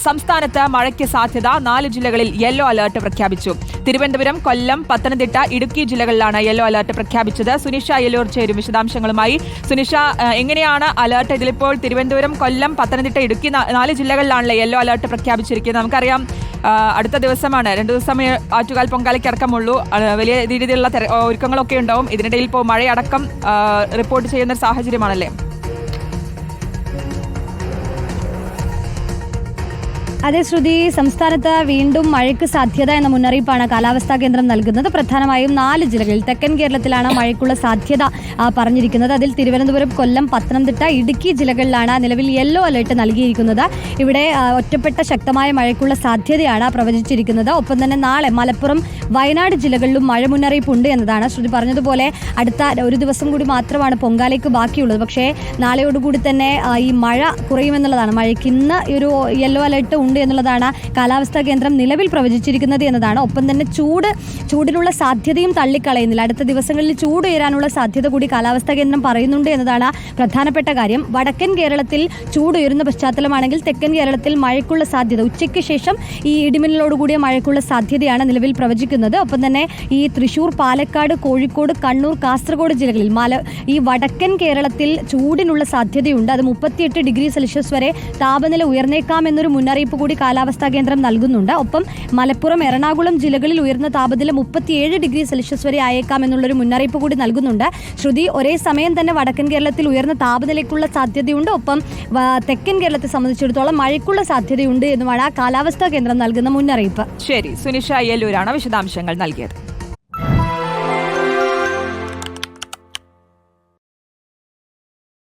സംസ്ഥാനത്ത് മഴയ്ക്ക് സാധ്യത 4 ജില്ലകളിൽ യെല്ലോ അലർട്ട് പ്രഖ്യാപിച്ചു. തിരുവനന്തപുരം, കൊല്ലം, പത്തനംതിട്ട, ഇടുക്കി ജില്ലകളിലാണ് യെല്ലോ അലർട്ട് പ്രഖ്യാപിച്ചത്. സുനിഷ അയ്യലൂർ ചേരും വിശദാംശങ്ങളുമായി. സുനിഷ, എങ്ങനെയാണ് അലർട്ട്? ഇതിലിപ്പോൾ തിരുവനന്തപുരം, കൊല്ലം, പത്തനംതിട്ട, ഇടുക്കി 4 ജില്ലകളിലാണല്ലേ യെല്ലോ അലർട്ട് പ്രഖ്യാപിച്ചിരിക്കുന്നത്. നമുക്കറിയാം അടുത്ത ദിവസമാണ്, 2 ദിവസം ആറ്റുകാൽ പൊങ്കാലയ്ക്ക് അടക്കമുള്ളൂ. വലിയ രീതിയിലുള്ള ഒരുക്കങ്ങളൊക്കെ ഉണ്ടാവും. ഇതിനിടയിൽ ഇപ്പോൾ മഴയടക്കം റിപ്പോർട്ട് ചെയ്യുന്ന സാഹചര്യമാണല്ലേ? അതെ ശ്രുതി, സംസ്ഥാനത്ത് വീണ്ടും മഴയ്ക്ക് സാധ്യത എന്ന മുന്നറിയിപ്പാണ് കാലാവസ്ഥാ കേന്ദ്രം നൽകുന്നത്. പ്രധാനമായും 4 ജില്ലകളിൽ തെക്കൻ കേരളത്തിലാണ് മഴയ്ക്കുള്ള സാധ്യത പറഞ്ഞിരിക്കുന്നത്. അതിൽ തിരുവനന്തപുരം, കൊല്ലം, പത്തനംതിട്ട, ഇടുക്കി ജില്ലകളിലാണ് നിലവിൽ യെല്ലോ അലർട്ട് നൽകിയിരിക്കുന്നത്. ഇവിടെ ഒറ്റപ്പെട്ട ശക്തമായ മഴയ്ക്കുള്ള സാധ്യതയാണ് പ്രവചിച്ചിരിക്കുന്നത്. ഒപ്പം തന്നെ നാളെ മലപ്പുറം, വയനാട് ജില്ലകളിലും മഴ മുന്നറിയിപ്പുണ്ട് എന്നതാണ്. ശ്രുതി പറഞ്ഞതുപോലെ അടുത്ത ഒരു ദിവസം കൂടി മാത്രമാണ് പൊങ്കാലയ്ക്ക് ബാക്കിയുള്ളത്. പക്ഷേ നാളെയോടുകൂടി തന്നെ ഈ മഴ കുറയുമെന്നുള്ളതാണ്. മഴയ്ക്ക് ഇന്ന് ഒരു യെല്ലോ അലർട്ട് ഉണ്ട് എന്നുള്ളതാണ് കാലാവസ്ഥാ കേന്ദ്രം നിലവിൽ പ്രവചിച്ചിരിക്കുന്നത് എന്നതാണ്. ഒപ്പം തന്നെ ചൂടിനുള്ള സാധ്യതയും തള്ളിക്കളയുന്നില്ല. അടുത്ത ദിവസങ്ങളിൽ ചൂട് ഉയരാനുള്ള സാധ്യത കൂടി കാലാവസ്ഥാ കേന്ദ്രം പറയുന്നുണ്ട് എന്നതാണ് പ്രധാനപ്പെട്ട കാര്യം. വടക്കൻ കേരളത്തിൽ ചൂട് ഉയരുന്ന പശ്ചാത്തലമാണെങ്കിൽ തെക്കൻ കേരളത്തിൽ മഴയ്ക്കുള്ള സാധ്യത ഉച്ചയ്ക്ക് ശേഷം ഈ ഇടിമിന്നലോടുകൂടിയ മഴയ്ക്കുള്ള സാധ്യതയാണ് നിലവിൽ പ്രവചിക്കുന്നത്. ഒപ്പം തന്നെ ഈ തൃശൂർ, പാലക്കാട്, കോഴിക്കോട്, കണ്ണൂർ, കാസർഗോഡ് ജില്ലകളിൽ ഈ വടക്കൻ കേരളത്തിൽ ചൂടിനുള്ള സാധ്യതയുണ്ട്. അത് 38 ഡിഗ്രി സെൽഷ്യസ് വരെ താപനില ഉയർന്നേക്കാം എന്നൊരു മുന്നറിയിപ്പ് കൂടി കാലാവസ്ഥാ കേന്ദ്രം നൽകുന്നുണ്ട്. ഒപ്പം മലപ്പുറം, എറണാകുളം ജില്ലകളിൽ ഉയർന്ന താപനില 37 ഡിഗ്രി സെൽഷ്യസ് വരെ ആയേക്കാം എന്നുള്ളൊരു മുന്നറിയിപ്പ് കൂടി നൽകുന്നുണ്ട്. ശ്രുതി, ഒരേ സമയം തന്നെ വടക്കൻ കേരളത്തിൽ ഉയർന്ന താപനിലയ്ക്കുള്ള സാധ്യതയുണ്ട്. ഒപ്പം തെക്കൻ കേരളത്തെ സംബന്ധിച്ചിടത്തോളം മഴയ്ക്കുള്ള സാധ്യതയുണ്ട് എന്നുമാണ് കാലാവസ്ഥാ കേന്ദ്രം നൽകുന്ന മുന്നറിയിപ്പ്. ശരി, സുനിഷ അയ്യലൂരാണ് വിശദാംശങ്ങൾ നൽകിയത്.